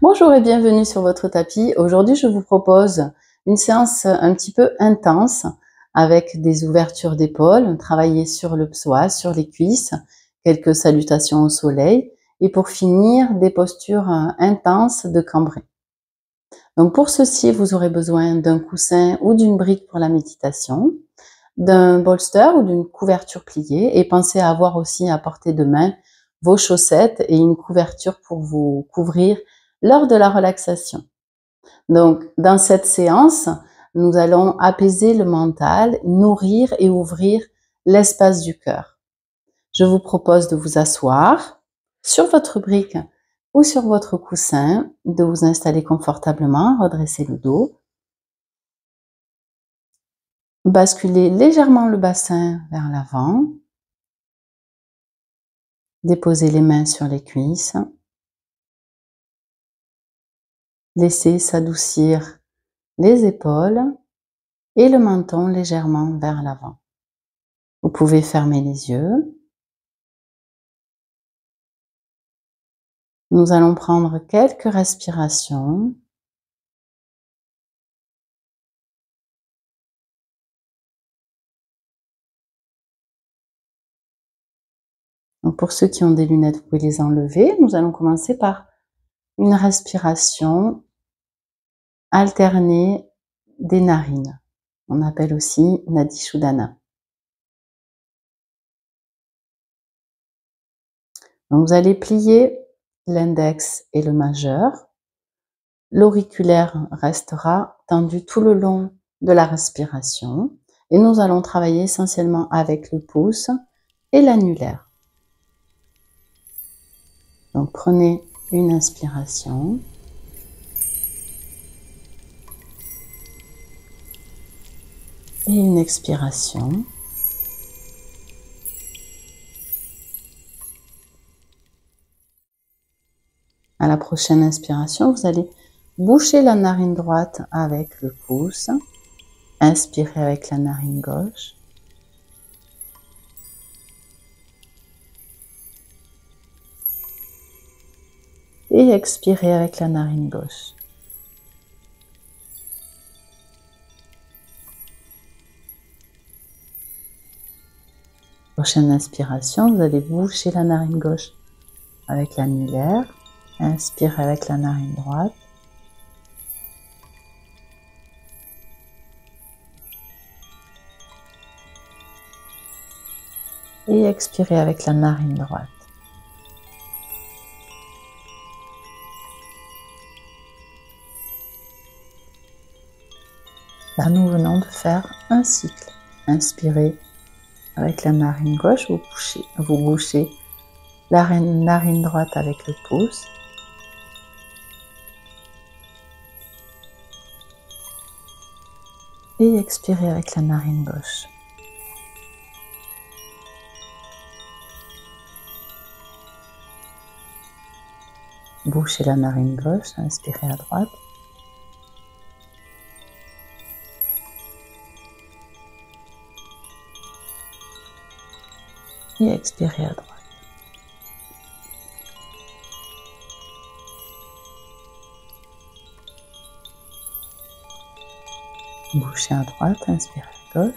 Bonjour et bienvenue sur votre tapis. Aujourd'hui, je vous propose une séance un petit peu intense avec des ouvertures d'épaules, travailler sur le psoas, sur les cuisses, quelques salutations au soleil et pour finir, des postures intenses de cambré. Donc pour ceci, vous aurez besoin d'un coussin ou d'une brique pour la méditation, d'un bolster ou d'une couverture pliée et pensez à avoir aussi à portée de main vos chaussettes et une couverture pour vous couvrir lors de la relaxation. Donc, dans cette séance, nous allons apaiser le mental, nourrir et ouvrir l'espace du cœur. Je vous propose de vous asseoir sur votre brique ou sur votre coussin, de vous installer confortablement, redresser le dos, basculer légèrement le bassin vers l'avant, déposer les mains sur les cuisses, laisser s'adoucir les épaules et le menton légèrement vers l'avant. Vous pouvez fermer les yeux. Nous allons prendre quelques respirations. Donc pour ceux qui ont des lunettes, vous pouvez les enlever. Nous allons commencer par une respiration alternée des narines. On appelle aussi Nadi Shodhana. Donc vous allez plier l'index et le majeur. L'auriculaire restera tendu tout le long de la respiration. Et nous allons travailler essentiellement avec le pouce et l'annulaire. Donc prenez une inspiration. Et une expiration. À la prochaine inspiration, vous allez boucher la narine droite avec le pouce. Inspirez avec la narine gauche. Et expirez avec la narine gauche. Prochaine inspiration, vous allez boucher la narine gauche avec l'annulaire. Inspirez avec la narine droite. Et expirez avec la narine droite. Là, nous venons de faire un cycle. Inspirez avec la narine gauche, vous bouchez la narine droite avec le pouce. Et expirez avec la narine gauche. Bouchez la narine gauche, inspirez à droite. Et expirez à droite. Bouchez à droite, inspirez à gauche.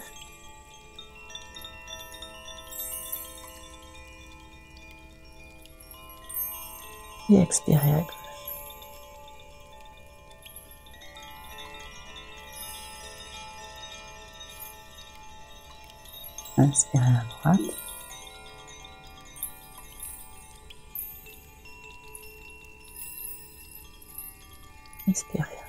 Et expirez à gauche. Inspirez à droite. Expirez à droite.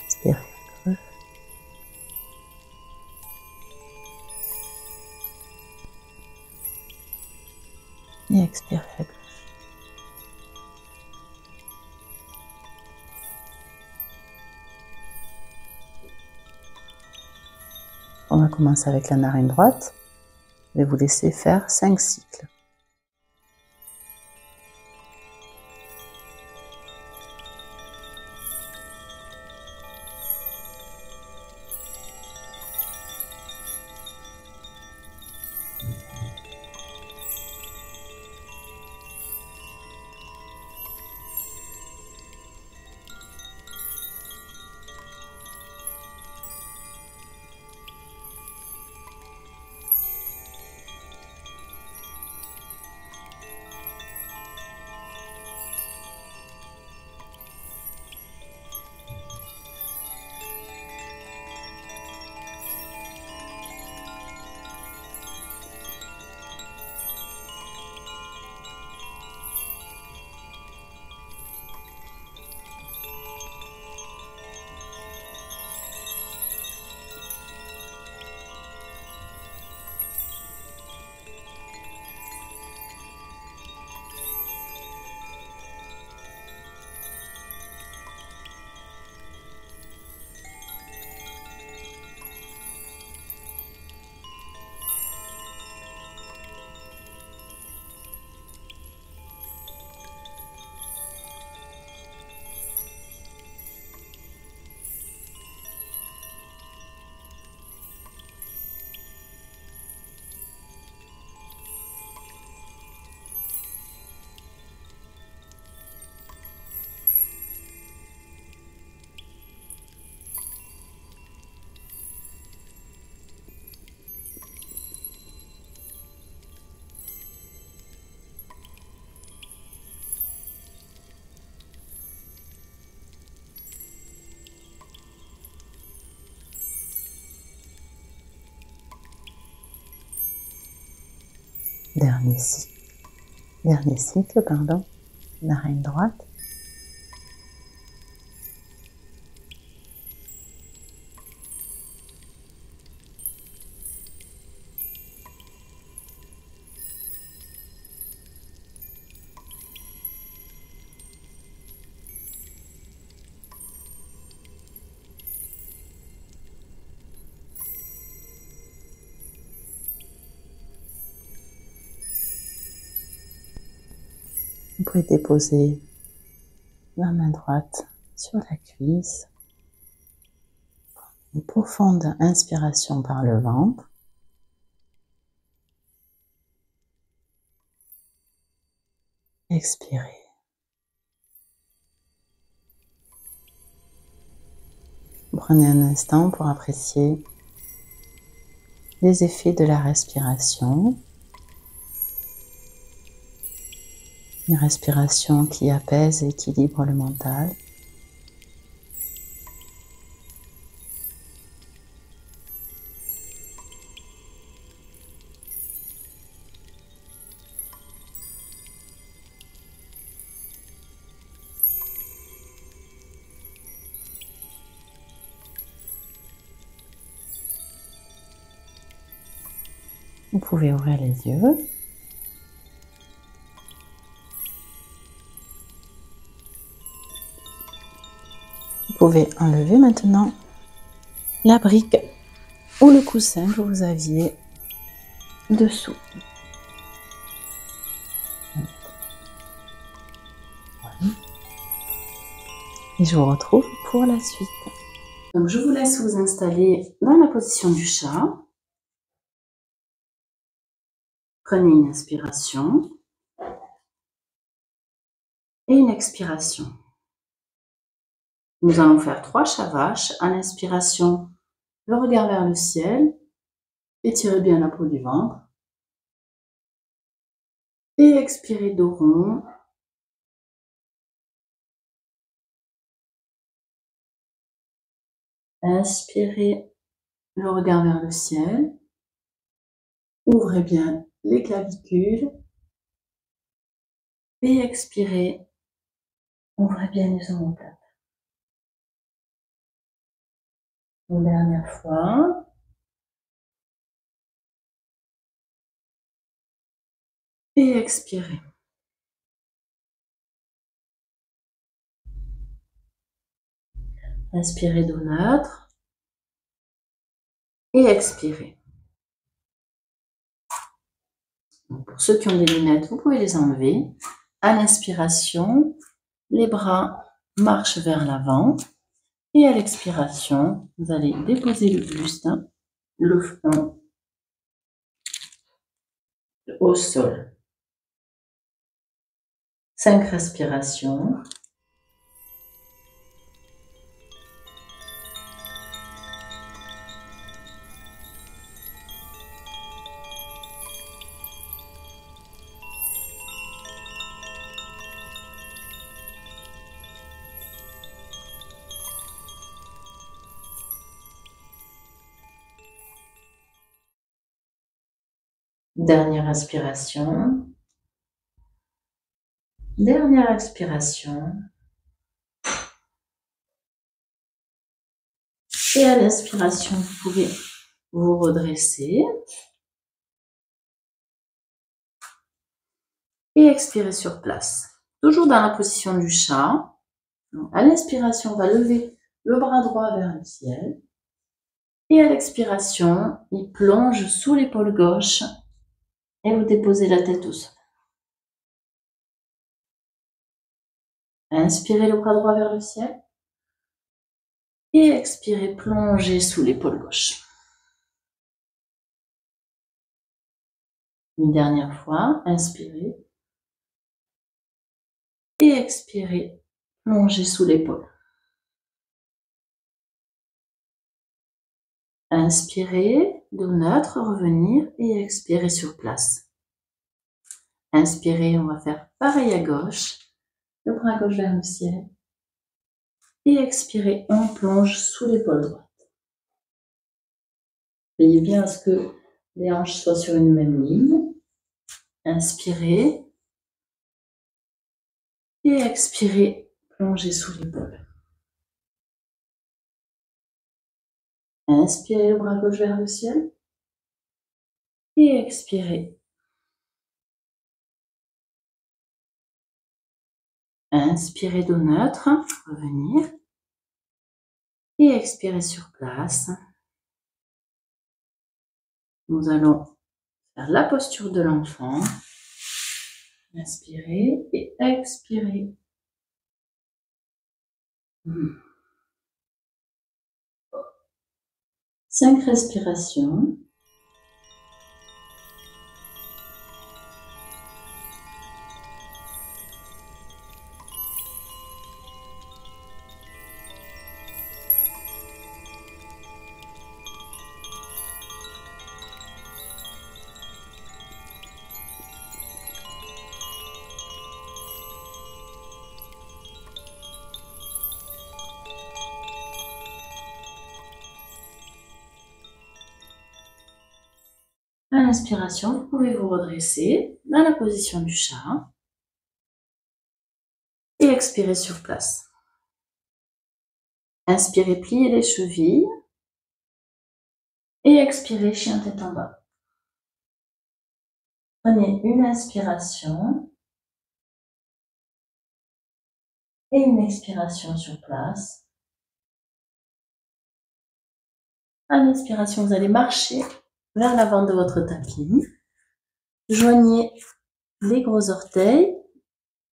Expirez à gauche. Et expirez à gauche. On va commencer avec la narine droite. Je vais vous laisser faire 5 cycles. Dernier cycle, pardon. Narine droite. Vous pouvez déposer la main droite sur la cuisse. Une profonde inspiration par le ventre. Expirez. Prenez un instant pour apprécier les effets de la respiration. Une respiration qui apaise et équilibre le mental. Vous pouvez ouvrir les yeux. Vous pouvez enlever maintenant la brique ou le coussin que vous aviez dessous. Voilà. Et je vous retrouve pour la suite. Donc je vous laisse vous installer dans la position du chat. Prenez une inspiration et une expiration. Nous allons faire 3 chats vaches. À l'inspiration, le regard vers le ciel. Étirez bien la peau du ventre. Et expirez dos rond. Inspirez le regard vers le ciel. Ouvrez bien les clavicules. Et expirez. Ouvrez bien les omoplates. Une dernière fois. Et expirez. Inspirez dos neutre. Et expirez. Donc, pour ceux qui ont des lunettes, vous pouvez les enlever. À l'inspiration, les bras marchent vers l'avant. Et à l'expiration, vous allez déposer le buste, le front au sol. 5 respirations. Dernière inspiration. Dernière expiration. Et à l'inspiration, vous pouvez vous redresser. Et expirer sur place. Toujours dans la position du chat. Donc, à l'inspiration, on va lever le bras droit vers le ciel. Et à l'expiration, il plonge sous l'épaule gauche. Et vous déposez la tête au sol. Inspirez le bras droit vers le ciel. Et expirez, plongez sous l'épaule gauche. Une dernière fois, inspirez. Et expirez, plongez sous l'épaule. Inspirez, dos neutre, revenir et expirez sur place. Inspirez, on va faire pareil à gauche. Le bras gauche vers le ciel. Et expirez, on plonge sous l'épaule droite. Veillez bien à ce que les hanches soient sur une même ligne. Inspirez. Et expirez, plongez sous l'épaule. Inspirez le bras gauche vers le ciel. Et expirez. Inspirez dos neutre, revenir. Et expirez sur place. Nous allons faire la posture de l'enfant. Inspirez et expirez. 5 respirations. À l'inspiration, vous pouvez vous redresser dans la position du chat et expirer sur place. Inspirez, pliez les chevilles et expirez, chien tête en bas. Prenez une inspiration et une expiration sur place. À l'inspiration, vous allez marcher vers l'avant de votre tapis. Joignez les gros orteils,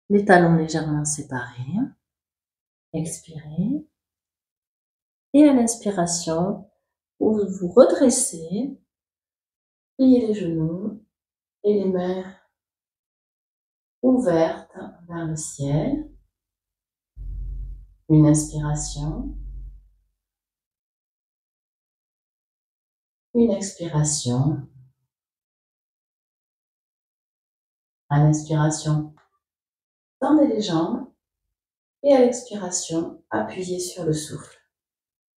les talons légèrement séparés. Expirez. Et à l'inspiration, vous vous redressez, pliez les genoux et les mains ouvertes vers le ciel. Une inspiration. Une expiration. À l'inspiration, tendez les jambes et à l'expiration, appuyez sur le souffle.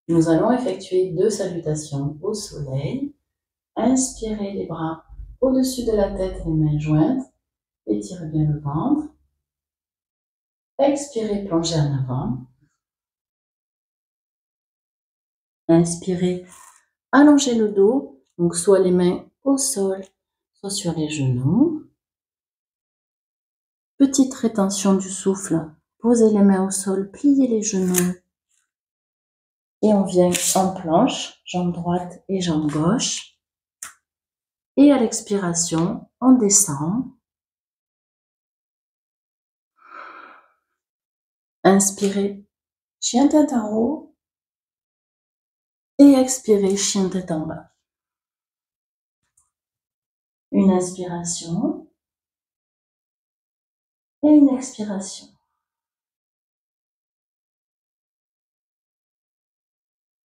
Nous allons effectuer 2 salutations au soleil. Inspirez les bras au-dessus de la tête, les mains jointes. Étirez bien le ventre. Expirez, plongez en avant. Inspirez, allongez le dos, donc soit les mains au sol, soit sur les genoux. Petite rétention du souffle. Posez les mains au sol, pliez les genoux. Et on vient en planche, jambe droite et jambe gauche. Et à l'expiration, on descend. Inspirez, chien tête en haut. Et expirez, chien tête en bas. Une inspiration. Et une expiration.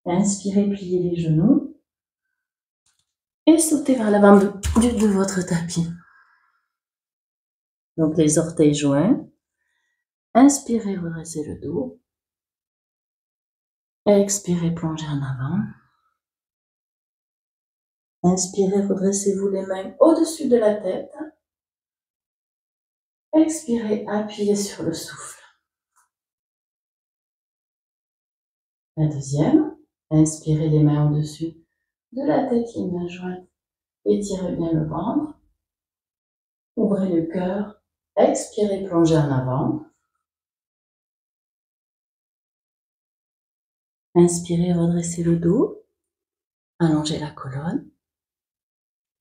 Inspirez, pliez les genoux. Et sautez vers l'avant de votre tapis. Donc les orteils joints. Inspirez, redressez le dos. Expirez, plongez en avant. Inspirez, redressez-vous les mains au-dessus de la tête. Expirez, appuyez sur le souffle. La deuxième. Inspirez les mains au-dessus de la tête, les mains jointes. Étirez bien le ventre. Ouvrez le cœur. Expirez, plongez en avant. Inspirez, redressez le dos. Allongez la colonne.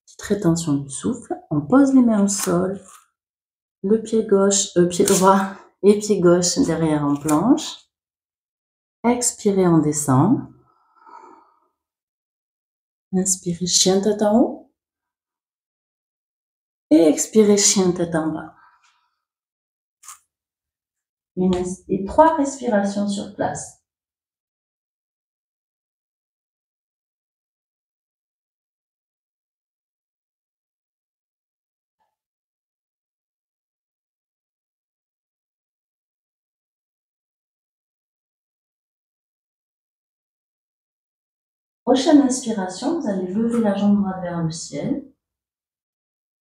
Petite rétention du souffle. On pose les mains au sol. Le pied gauche, pied droit et pied gauche derrière en planche. Expirez, on descend. Inspirez, chien tête en haut. Et expirez, chien tête en bas. Et 3 respirations sur place. Prochaine inspiration, vous allez lever la jambe droite vers le ciel.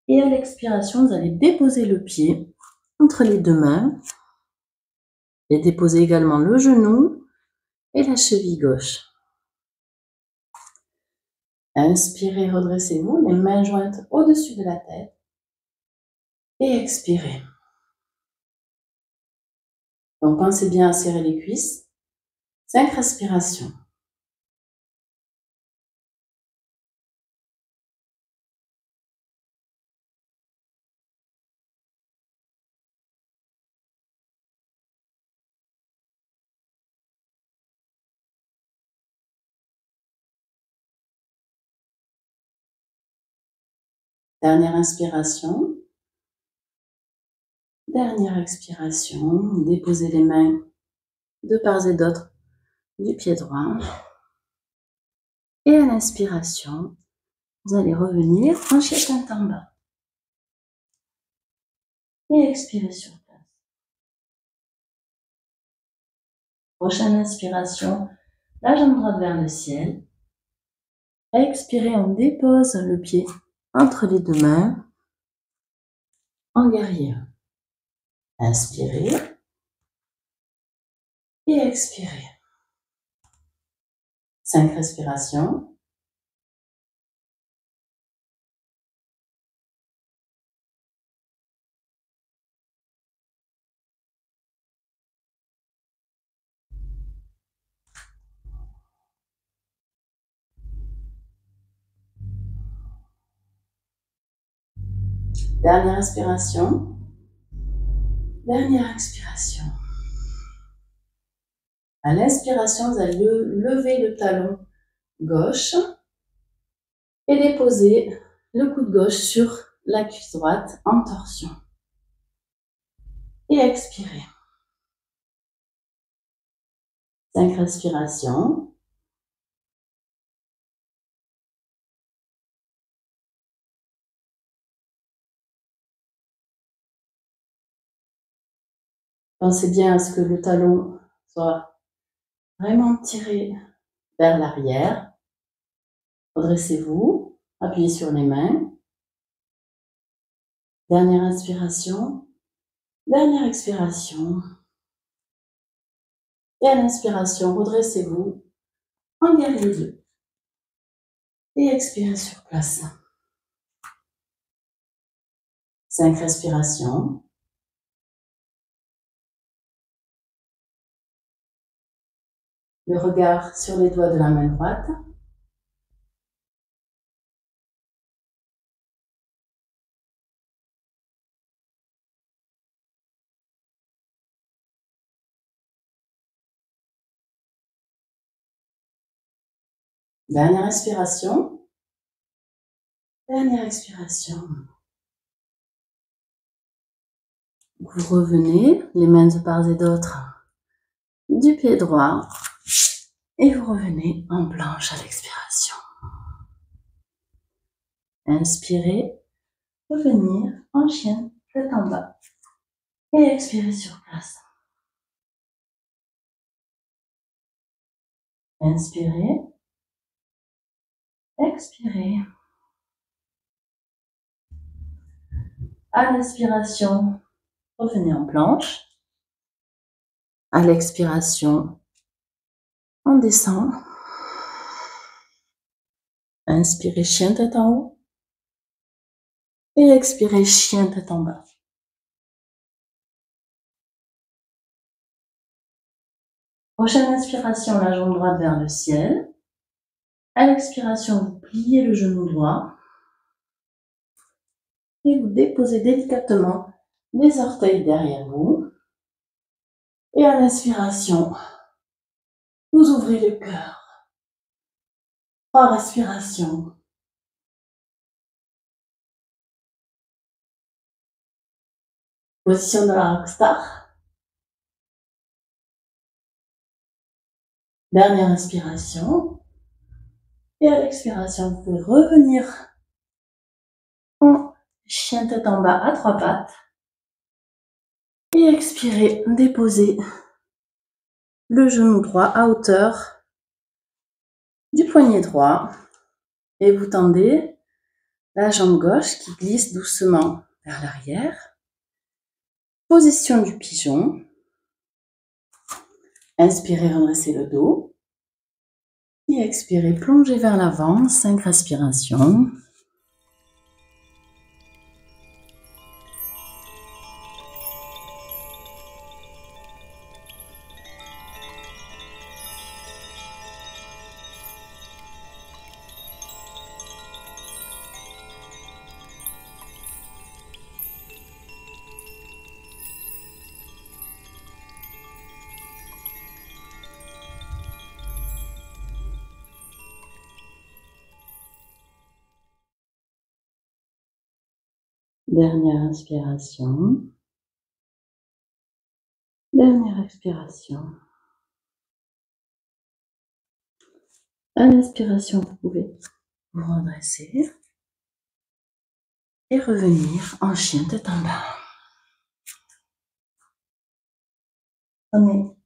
Et à l'expiration, vous allez déposer le pied entre les deux mains et déposer également le genou et la cheville gauche. Inspirez, redressez-vous, les mains jointes au-dessus de la tête. Et expirez. Donc pensez bien à serrer les cuisses. 5 respirations. Dernière inspiration. Dernière expiration. Déposez les mains de part et d'autre du pied droit. Et à l'inspiration, vous allez revenir en chien tête en bas. Et expirez sur place. Prochaine inspiration, la jambe droite vers le ciel. Expirez, on dépose le pied entre les deux mains en guerrier. Inspirez et expirez. 5 respirations. Dernière inspiration. Dernière expiration. À l'inspiration, vous allez lever le talon gauche et déposer le coude gauche sur la cuisse droite en torsion. Et expirez. 5 respirations. Pensez bien à ce que le talon soit vraiment tiré vers l'arrière. Redressez-vous, appuyez sur les mains. Dernière inspiration, dernière expiration. Et à l'inspiration, redressez-vous en guerrier 2. Et expirez sur place. 5 respirations. Le regard sur les doigts de la main droite. Dernière inspiration. Dernière expiration. Vous revenez, les mains de part et d'autre du pied droit. Et vous revenez en planche à l'expiration. Inspirez, revenir en chien, tête en bas. Et expirez sur place. Inspirez, expirez. À l'inspiration, revenez en planche. À l'expiration, on descend. Inspirez, chien tête en haut. Et expirez, chien tête en bas. Prochaine inspiration, la jambe droite vers le ciel. À l'expiration, vous pliez le genou droit. Et vous déposez délicatement les orteils derrière vous. Et à l'inspiration, vous ouvrez le cœur. 3 respirations. Position de la rockstar. Dernière inspiration. Et à l'expiration, vous pouvez revenir en chien tête en bas à 3 pattes. Et expirez, déposez le genou droit à hauteur du poignet droit. Et vous tendez La jambe gauche qui glisse doucement vers l'arrière. Position du pigeon. Inspirez, redressez le dos. Et expirez, plongez vers l'avant. 5 respirations. Dernière inspiration. Dernière expiration. À l'inspiration, vous pouvez vous redresser et revenir en chien tête en bas. Prenez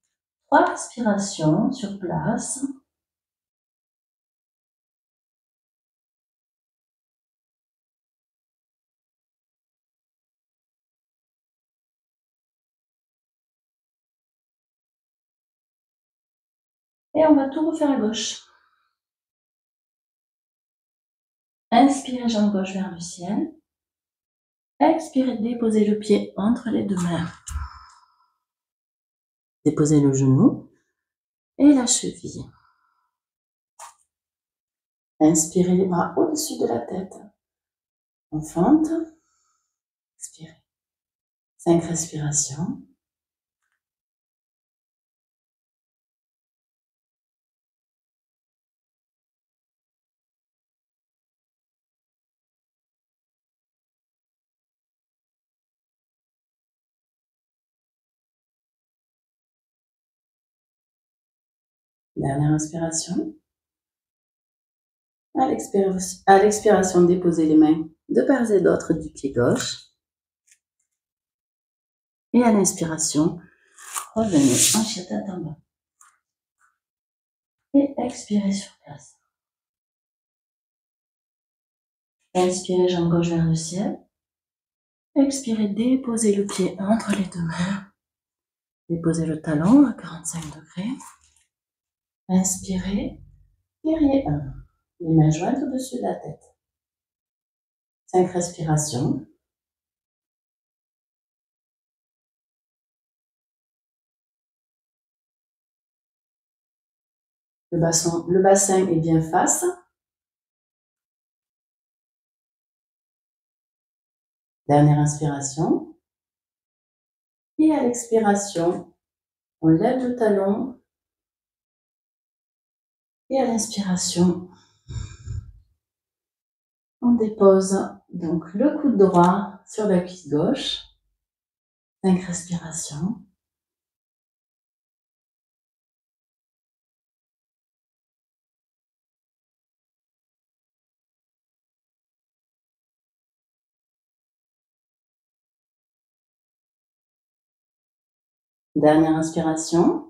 3 respirations sur place. Et on va tout refaire à gauche. Inspirez, jambe gauche vers le ciel. Expirez, déposez le pied entre les deux mains. Déposez le genou et la cheville. Inspirez les bras au-dessus de la tête. En fente. Expirez. 5 respirations. Dernière inspiration. À l'expiration, déposez les mains de part et d'autre du pied gauche. Et à l'inspiration, revenez en chien tête en bas. Et expirez sur place. Inspirez, jambe gauche vers le ciel. Expirez, déposez le pied entre les deux mains. Déposez le talon à 45 degrés. Inspirez, guerrier 1. Les mains jointes au-dessus de la tête. 5 respirations. Le bassin est bien face. Dernière inspiration. Et à l'expiration, on lève le talon. Et à l'inspiration, on dépose donc le coude droit sur la cuisse gauche. 5 respirations. Dernière inspiration.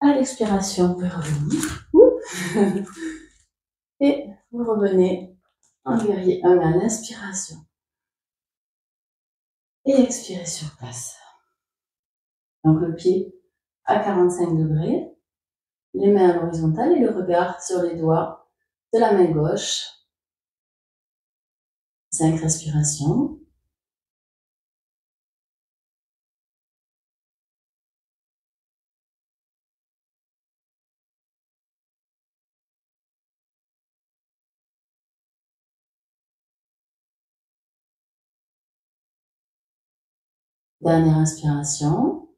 À l'expiration, vous pouvez revenir. Et vous revenez en guerrier 1 à l'inspiration. Et expirez sur place. Donc le pied à 45 degrés, les mains à l'horizontale et le regard sur les doigts de la main gauche. 5 respirations. Dernière inspiration.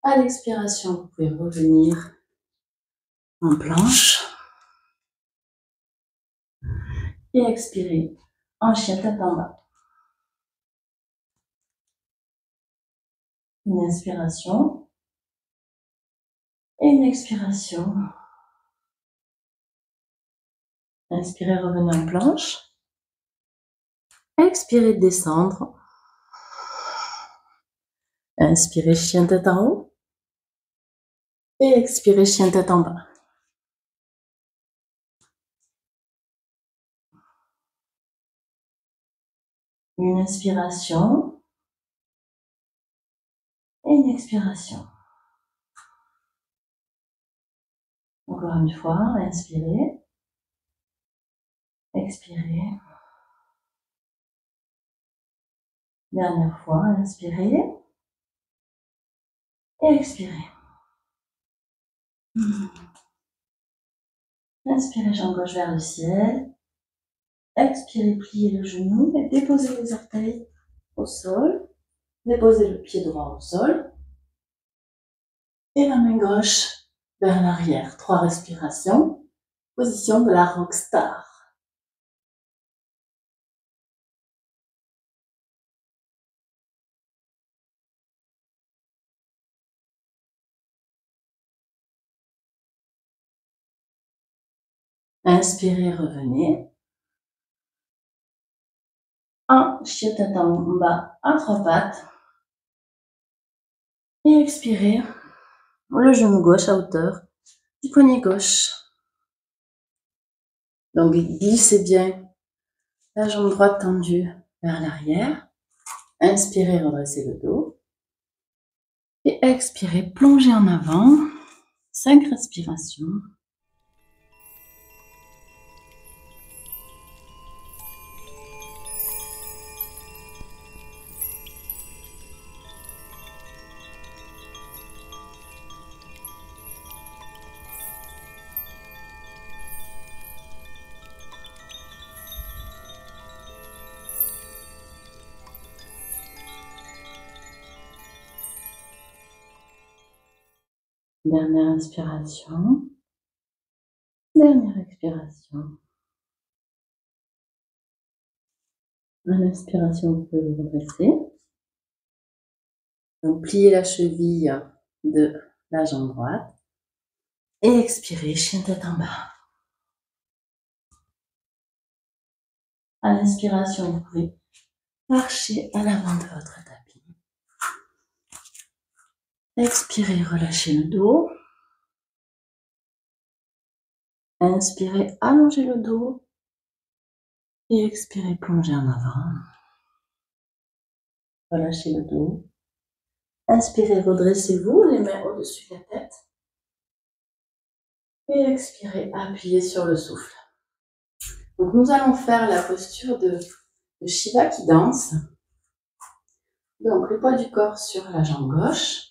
À l'expiration, vous pouvez revenir en planche. Et expirer en chien tête en bas. Une inspiration. Et une expiration. Inspirez, revenez en planche. Expirez, descendre. Inspirez, chien tête en haut. Et expirez, chien tête en bas. Une inspiration et une expiration. Encore une fois, inspirez, expirez. Dernière fois, inspirez et expirez. Inspirez, jambe gauche vers le ciel. Expirez, pliez le genou et déposez les orteils au sol. Déposez le pied droit au sol. Et la main gauche vers l'arrière. 3 respirations. Position de la rockstar. Inspirez, revenez. Un chien tête en bas à 3 pattes. Et expirez. Le genou gauche à hauteur du poignet gauche. Donc glissez bien la jambe droite tendue vers l'arrière. Inspirez, redressez le dos. Et expirez, plongez en avant. 5 respirations. Dernière inspiration. Dernière expiration. À l'inspiration, vous pouvez vous redresser. Donc, pliez la cheville de la jambe droite. Et expirez, chien tête en bas. À l'inspiration, vous pouvez marcher à l'avant de votre tapis. Expirez, relâchez le dos. Inspirez, allongez le dos. Et expirez, plongez en avant. Relâchez le dos. Inspirez, redressez-vous, les mains au-dessus de la tête. Et expirez, appuyez sur le souffle. Donc nous allons faire la posture de Shiva qui danse. Donc le poids du corps sur la jambe gauche.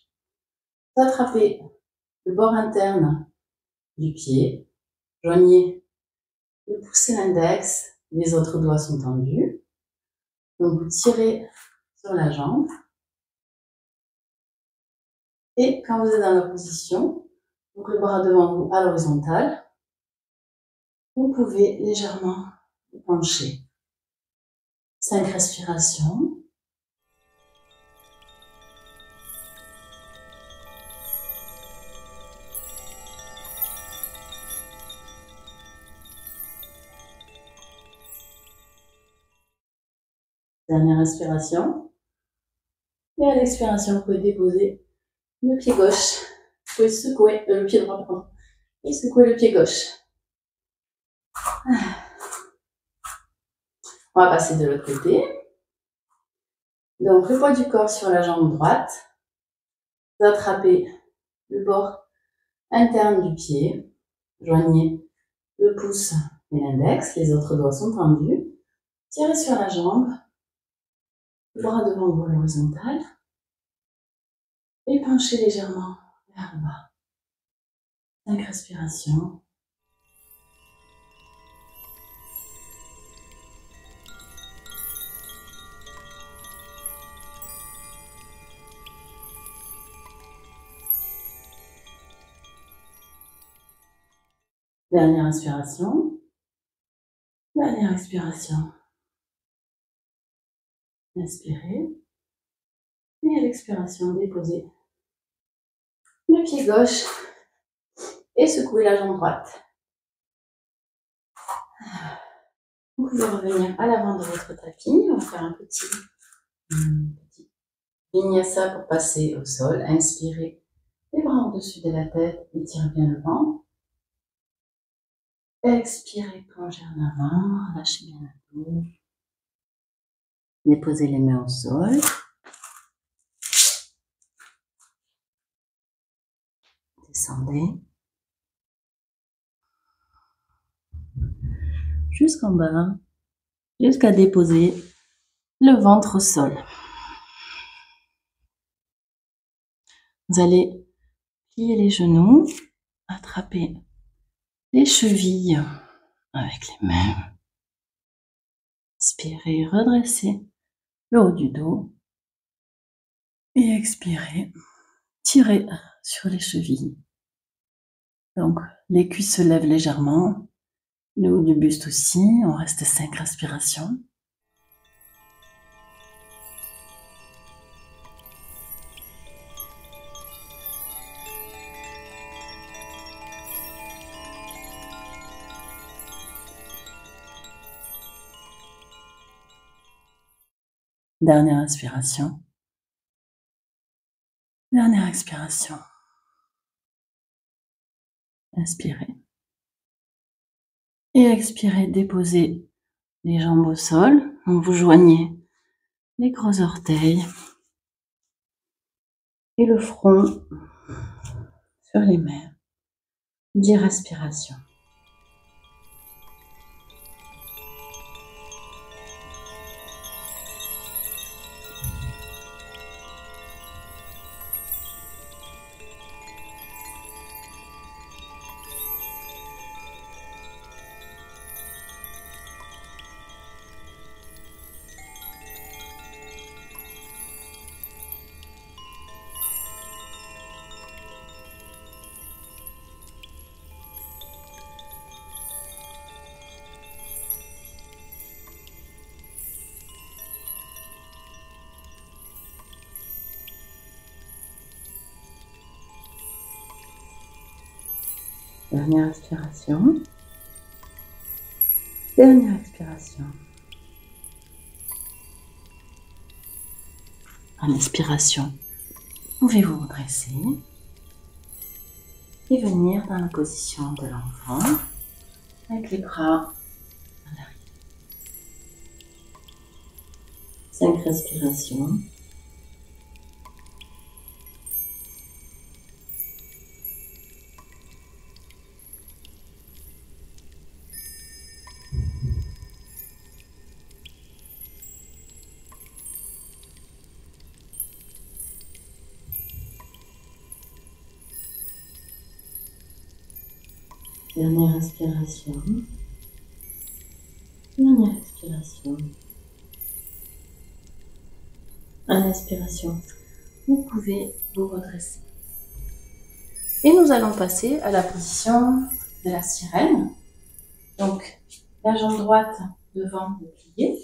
Vous attrapez le bord interne du pied. Joignez le pouce et l'index. Les autres doigts sont tendus. Donc vous tirez sur la jambe. Et quand vous êtes dans la position, donc le bras devant vous à l'horizontale, vous pouvez légèrement vous pencher. 5 respirations. Dernière respiration. Et à l'expiration, vous pouvez déposer le pied gauche. Vous pouvez secouer le pied droit, pardon. Et secouer le pied gauche. On va passer de l'autre côté. Donc, le poids du corps sur la jambe droite. Vous attrapez le bord interne du pied. Joignez le pouce et l'index. Les autres doigts sont tendus. Tirez sur la jambe. Le bras devant vous à l'horizontale. Et penchez légèrement vers le bas. 5 respirations. Dernière inspiration. Dernière expiration. Inspirez. Et à l'expiration, déposez le pied gauche et secouez la jambe droite. Vous pouvez revenir à l'avant de votre tapis. On va faire un petit vinyasa pour passer au sol. Inspirez les bras au-dessus de la tête, étirez bien le ventre. Expirez, plongez en avant, relâchez bien la dos. Déposez les mains au sol. Descendez. Jusqu'en bas. Jusqu'à déposer le ventre au sol. Vous allez plier les genoux, attraper les chevilles avec les mains. Inspirez, redressez le haut du dos. Et expirez, tirez sur les chevilles. Donc, les cuisses se lèvent légèrement, le haut du buste aussi. On reste 5 respirations. Dernière inspiration. Dernière expiration. Inspirez. Et expirez, déposez les jambes au sol. Donc vous joignez les gros orteils et le front sur les mains. 10 respirations. Dernière inspiration. Dernière expiration. En expiration, pouvez-vous vous redresser et venir dans la position de l'enfant avec les bras à l'arrière. 5 respirations. Dernière inspiration. Dernière expiration. À l'inspiration, vous pouvez vous redresser. Et nous allons passer à la position de la sirène. Donc, la jambe droite devant le plié,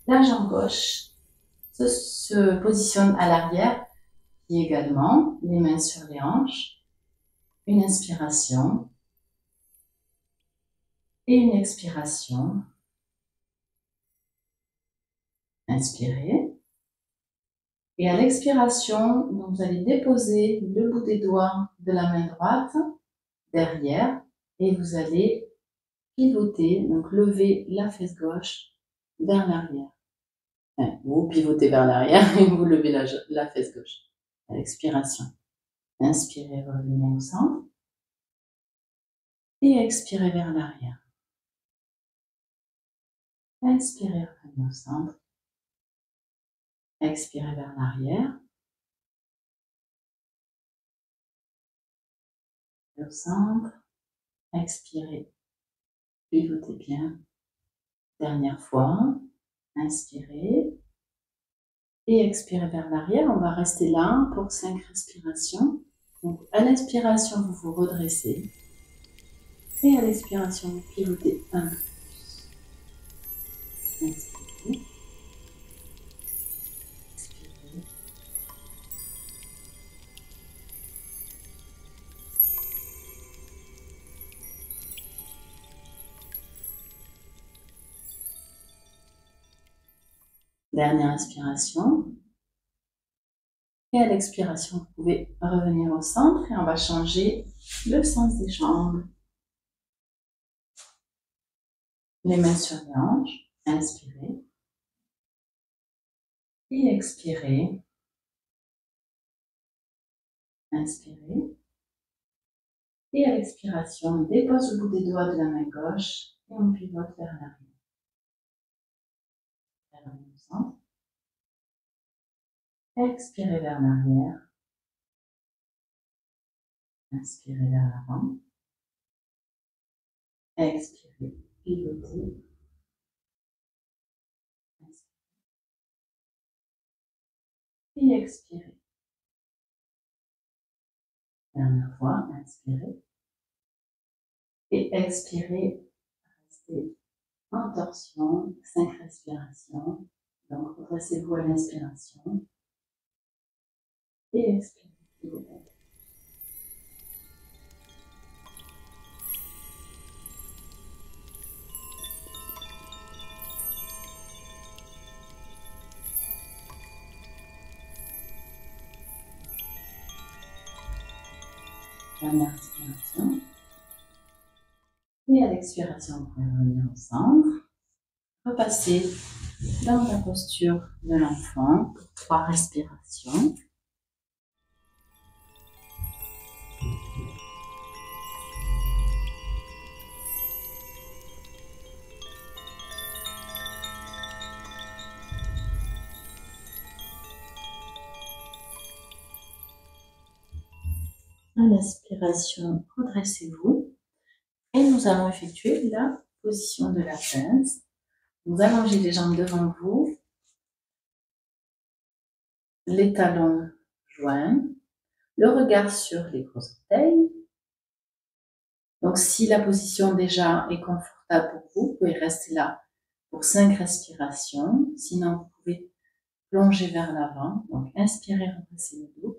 la jambe gauche se positionne à l'arrière, et également les mains sur les hanches. Une inspiration et une expiration. Inspirez. Et à l'expiration, vous allez déposer le bout des doigts de la main droite derrière et vous allez pivoter, donc lever la fesse gauche vers l'arrière. Enfin, vous pivotez vers l'arrière et vous levez la fesse gauche. À l'expiration, inspirez, revenez au centre et expirez vers l'arrière. Inspirez, revenez au centre. Expirez vers l'arrière. Au centre. Expirez. Pivotez bien. Dernière fois. Inspirez. Et expirez vers l'arrière. On va rester là pour 5 respirations. Donc, à l'inspiration, vous vous redressez. Et à l'expiration, vous pivotez un peu plus. Inspirez. Expirez. Dernière inspiration. Et à l'expiration, vous pouvez revenir au centre et on va changer le sens des jambes. Les mains sur les hanches. Inspirez. et expirez. Inspirez. Et à l'expiration, on dépose le bout des doigts de la main gauche et on pivote vers l'arrière. Vers le centre. Expirez vers l'arrière. Inspirez vers l'avant. Expirez, pivotez. Inspirez. Et expirez. Dernière fois, inspirez. Et expirez. Restez en torsion, 5 respirations. Donc, redressez-vous à l'inspiration. Et expirez. Dernière inspiration. Et à l'expiration, vous pouvez revenir au centre. Repassez dans la posture de l'enfant pour 3 respirations. À l'inspiration, redressez-vous et nous allons effectuer la position de la pince. Vous allongez les jambes devant vous, les talons joints, le regard sur les gros orteils. Donc si la position déjà est confortable pour vous, vous pouvez rester là pour 5 respirations. Sinon, vous pouvez plonger vers l'avant. Donc inspirez, redressez le dos.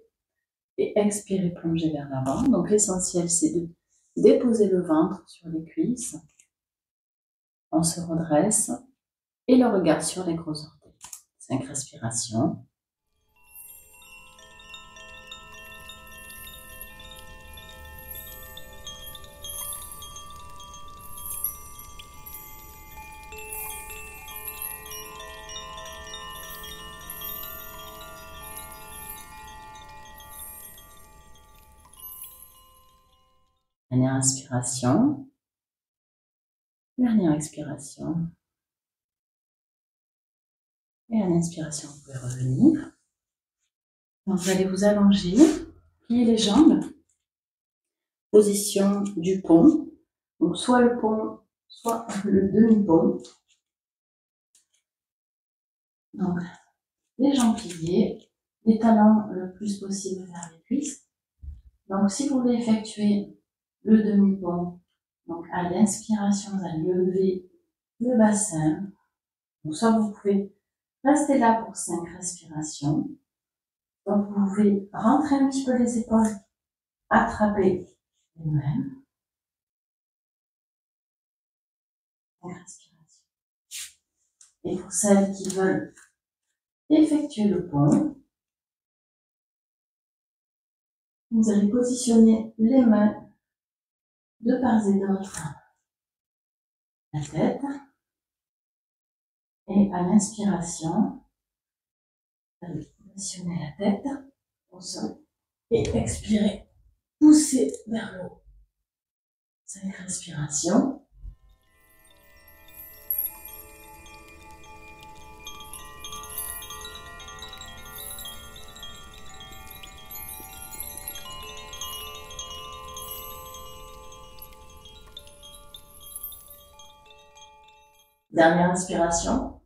Et expirez, plongez vers l'avant. Donc l'essentiel, c'est de déposer le ventre sur les cuisses. On se redresse et le regard sur les gros orteils. 5 respirations. Dernière inspiration. Dernière expiration. Et à l'inspiration, vous pouvez revenir. Donc, vous allez vous allonger, plier les jambes. Position du pont. Donc, soit le pont, soit le demi-pont. Donc, les jambes pliées, les talons le plus possible vers les cuisses. Donc, si vous voulez effectuer le demi-pont, donc à l'inspiration, vous allez lever le bassin. Donc, soit vous pouvez rester là pour 5 respirations. Donc, vous pouvez rentrer un petit peu les épaules, attraper les mains. 5 respirations. Et pour celles qui veulent effectuer le pont, vous allez positionner les mains de part et d'autre la tête. Et à l'inspiration, vous allez positionner la tête au sol et expirer, pousser vers le haut. 5 respirations. Dernière inspiration.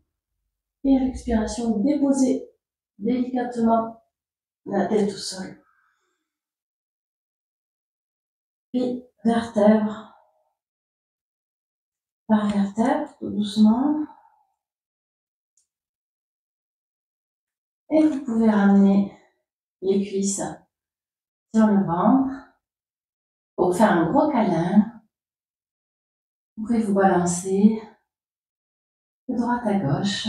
Et à l'expiration, déposez délicatement la tête au sol. Puis vertèbre par vertèbre, tout doucement. Et vous pouvez ramener les cuisses sur le ventre pour faire un gros câlin. Vous pouvez vous balancer de droite à gauche.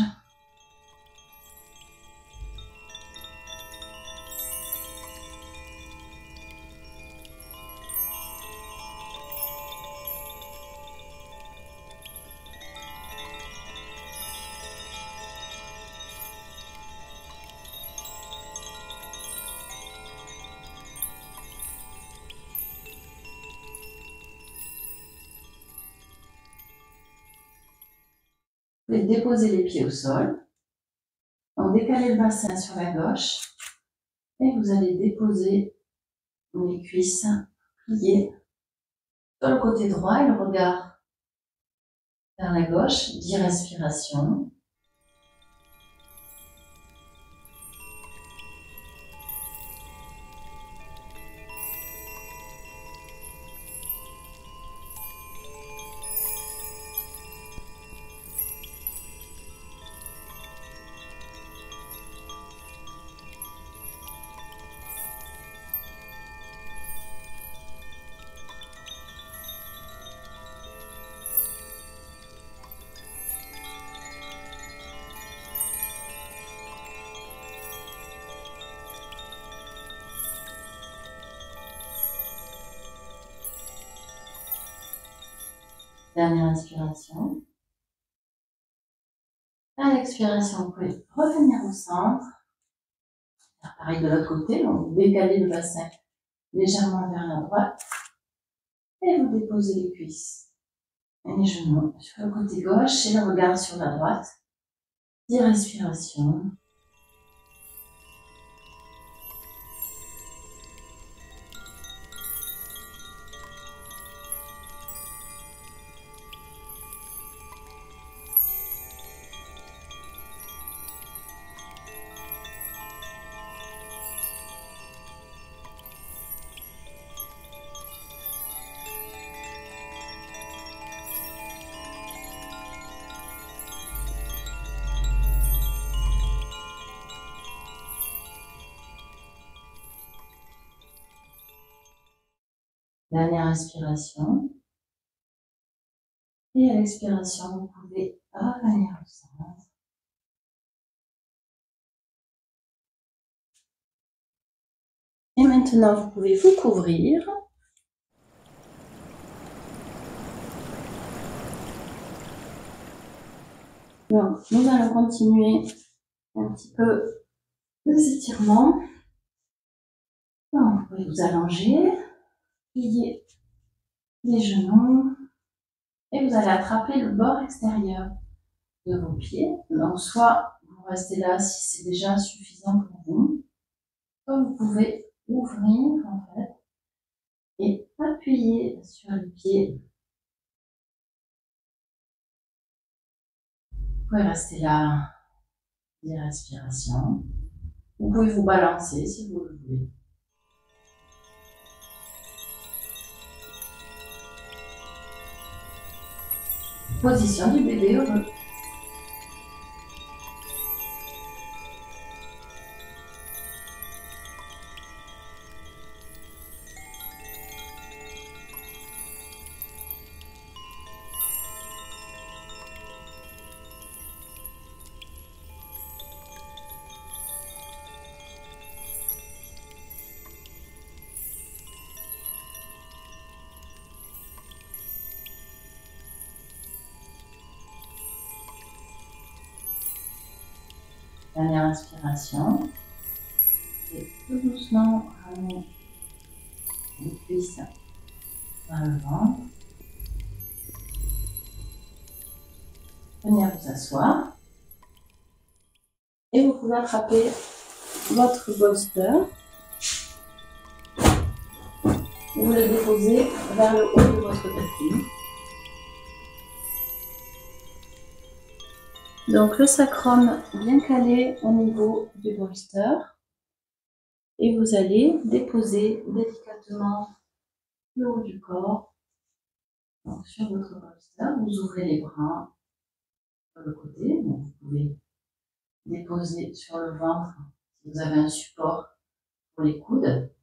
pouvez déposer les pieds au sol. Donc, décalez le bassin sur la gauche et vous allez déposer les cuisses pliées sur le côté droit et le regard vers la gauche. 10 respirations. Dernière inspiration. À l'expiration, vous pouvez revenir au centre. Faire pareil de l'autre côté, donc décaler le bassin légèrement vers la droite. Et vous déposez les cuisses et les genoux sur le côté gauche et le regard sur la droite. 10 respirations. Dernière inspiration. Et à l'expiration, vous pouvez revenir au centre. Et maintenant, vous pouvez vous couvrir. Donc, nous allons continuer un petit peu les étirements. Donc, vous pouvez vous allonger, plier les genoux et vous allez attraper le bord extérieur de vos pieds. Donc, soit vous restez là si c'est déjà suffisant pour vous, soit vous pouvez ouvrir en fait et appuyer sur les pieds. Vous pouvez rester là, 10 respirations. Vous pouvez vous balancer si vous le voulez. Position du bébé heureux. Dernière inspiration. Et tout doucement, ramenez les cuisses vers le ventre. Venez vous asseoir. Et vous pouvez attraper votre bolster. Vous le déposez vers le haut de votre tapis. Donc le sacrum bien calé au niveau du bolster. Et vous allez déposer délicatement le haut du corps. Donc sur votre bolster, vous ouvrez les bras sur le côté. Donc vous pouvez déposer sur le ventre si vous avez un support pour les coudes.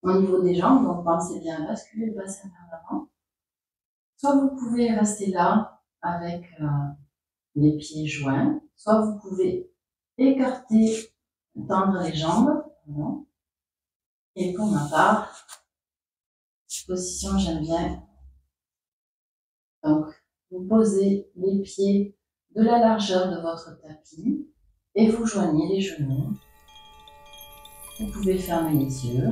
Au niveau des jambes, donc pensez bien à basculer le bassin vers l'avant. Soit vous pouvez rester là avec les pieds joints, soit vous pouvez écarter, tendre les jambes. Voilà. Et pour ma part, position j'aime bien. Donc, vous posez les pieds de la largeur de votre tapis et vous joignez les genoux. Vous pouvez fermer les yeux.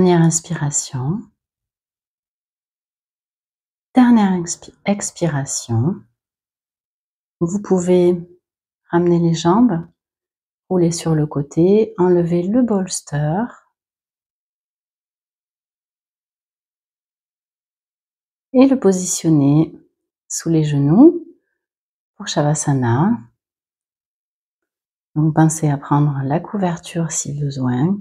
Dernière inspiration. Dernière expiration. Vous pouvez ramener les jambes, rouler sur le côté, enlever le bolster. Et le positionner sous les genoux pour Shavasana. Donc pensez à prendre la couverture si besoin.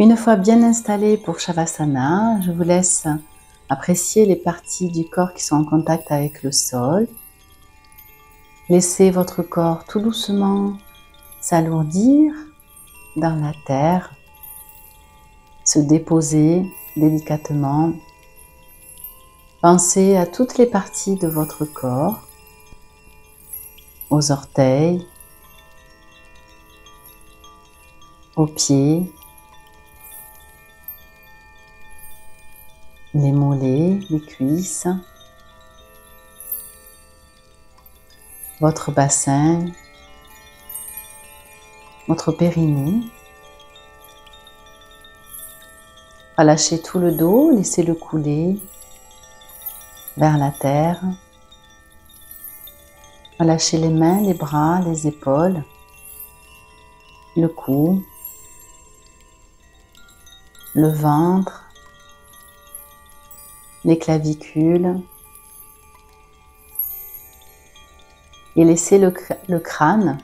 Une fois bien installé pour Shavasana, je vous laisse apprécier les parties du corps qui sont en contact avec le sol. Laissez votre corps tout doucement s'alourdir dans la terre, se déposer délicatement. Pensez à toutes les parties de votre corps, aux orteils, aux pieds, les mollets, les cuisses, votre bassin, votre périnée. Relâchez tout le dos, laissez-le couler vers la terre. Relâchez les mains, les bras, les épaules, le cou, le ventre, les clavicules. Et laissez le crâne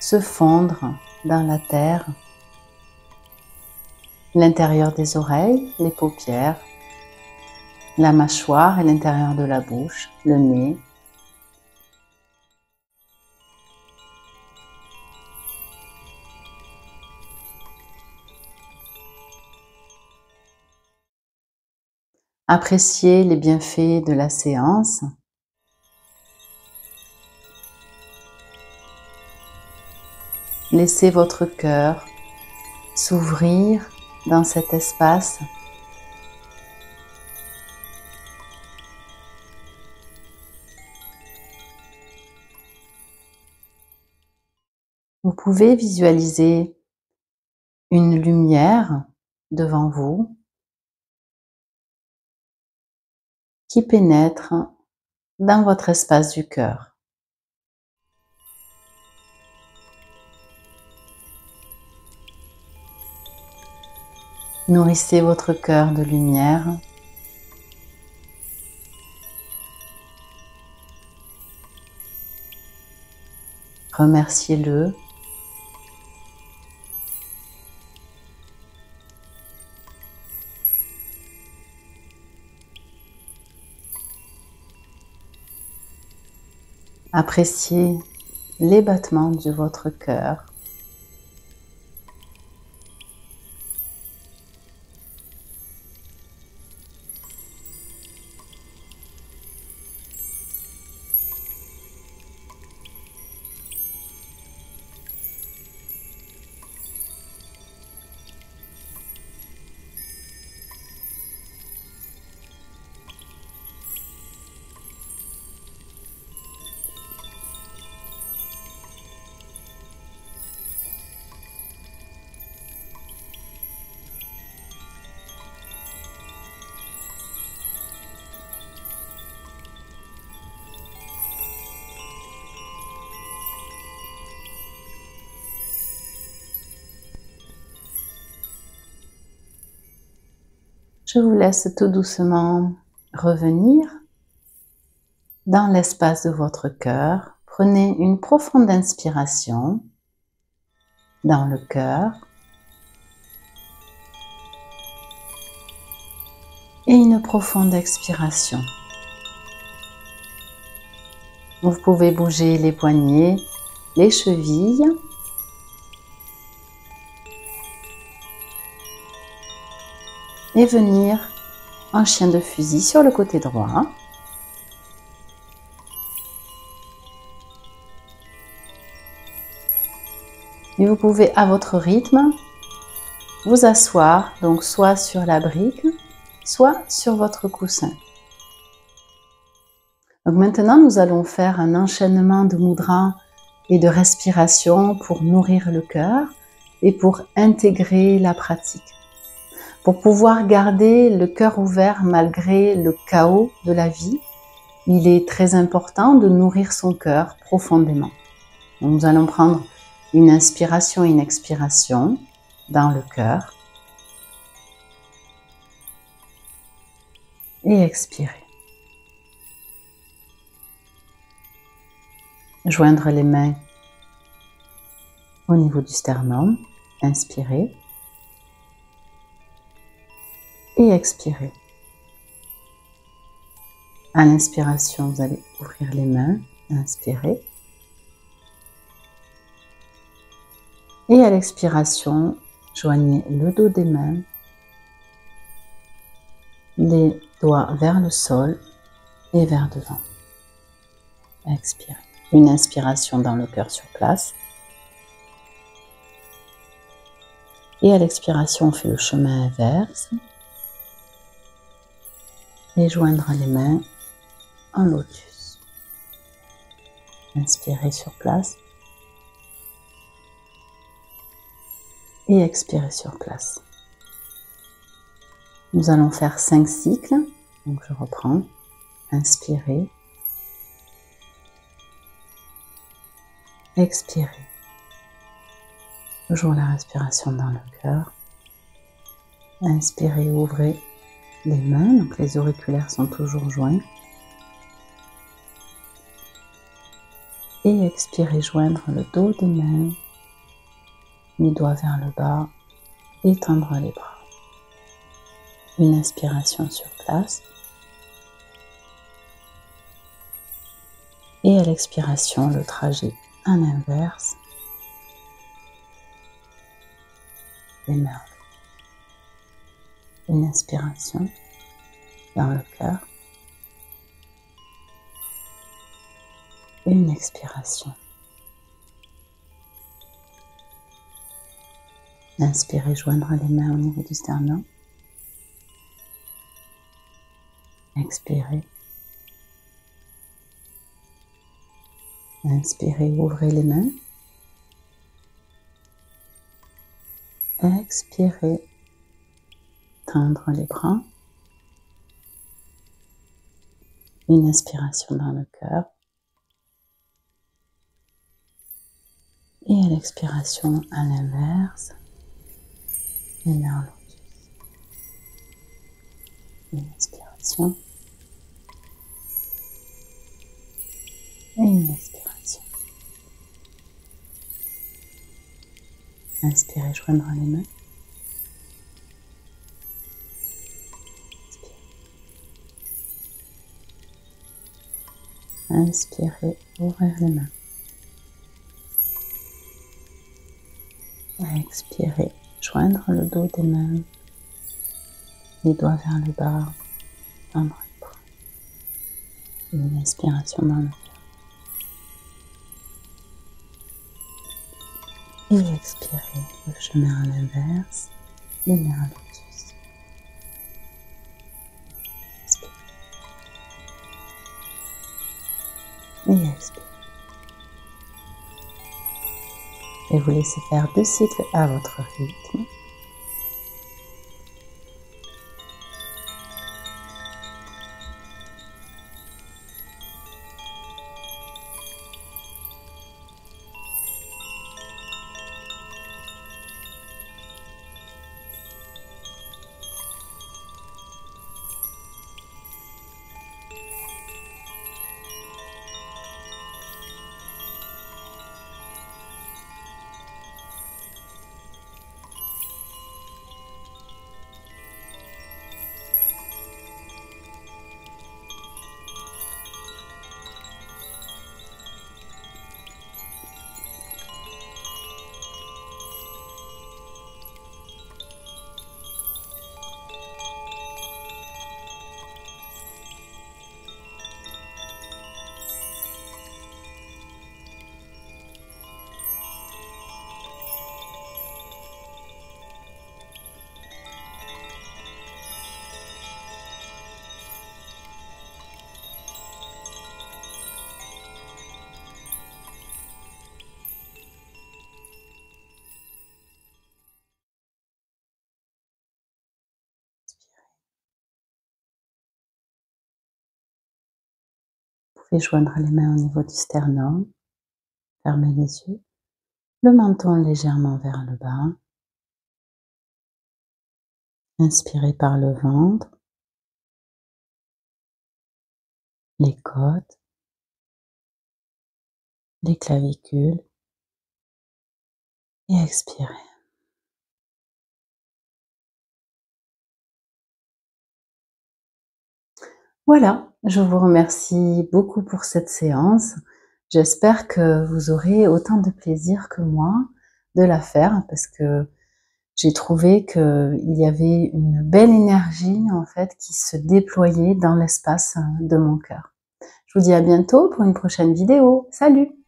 se fondre dans la terre. L'intérieur des oreilles, les paupières, la mâchoire et l'intérieur de la bouche, le nez. Appréciez les bienfaits de la séance. Laissez votre cœur s'ouvrir dans cet espace. Vous pouvez visualiser une lumière devant vous qui pénètre dans votre espace du cœur. Nourrissez votre cœur de lumière. Remerciez-le. Appréciez les battements de votre cœur. Je vous laisse tout doucement revenir dans l'espace de votre cœur. Prenez une profonde inspiration dans le cœur et une profonde expiration. Vous pouvez bouger les poignets, les chevilles. Et venir en chien de fusil sur le côté droit. Et vous pouvez à votre rythme vous asseoir, donc soit sur la brique, soit sur votre coussin. Donc maintenant, nous allons faire un enchaînement de mudras et de respiration pour nourrir le cœur. et pour intégrer la pratique. Pour pouvoir garder le cœur ouvert malgré le chaos de la vie, il est très important de nourrir son cœur profondément. Donc, nous allons prendre une inspiration et une expiration dans le cœur et expirer. Joindre les mains au niveau du sternum, inspirer et expirer. À l'inspiration, vous allez ouvrir les mains, inspirer. Et à l'expiration, joignez le dos des mains, les doigts vers le sol et vers devant. Expirez. Une inspiration dans le cœur sur place. Et à l'expiration, on fait le chemin inverse. Et joindre les mains en lotus. Inspirez sur place. Et expirez sur place. Nous allons faire 5 cycles. Donc je reprends. Inspirez. Expirez. Toujours la respiration dans le cœur. Inspirez, ouvrez les mains. Donc les auriculaires sont toujours joints. Et expirez, joindre le dos des mains. Les doigts vers le bas. Étendre les bras. Une inspiration sur place. Et à l'expiration, le trajet à l'inverse. Les mains. Une inspiration dans le cœur. Et une expiration. Inspirez, joindre les mains au niveau du sternum. Expirez. Inspirez, ouvrez les mains. Expirez, tendre les bras. Une inspiration dans le cœur. Et à l'expiration, à l'inverse, les mains en lotus. Une inspiration. Et une expiration. Inspirez, joindre les mains. Inspirez, ouvrir les mains. Expirez, joindre le dos des mains. Les doigts vers le bas. Tendre les bras. Une inspiration dans le cœur. Et expirez, le chemin à l'inverse. Les mains en lotus. Et expirez. Et vous laissez faire 2 cycles à votre rythme. pouvez joindre les mains au niveau du sternum, fermez les yeux, le menton légèrement vers le bas. Inspirez par le ventre, les côtes, les clavicules et expirez. Voilà, je vous remercie beaucoup pour cette séance. J'espère que vous aurez autant de plaisir que moi de la faire parce que j'ai trouvé qu'il y avait une belle énergie en fait qui se déployait dans l'espace de mon cœur. Je vous dis à bientôt pour une prochaine vidéo. Salut!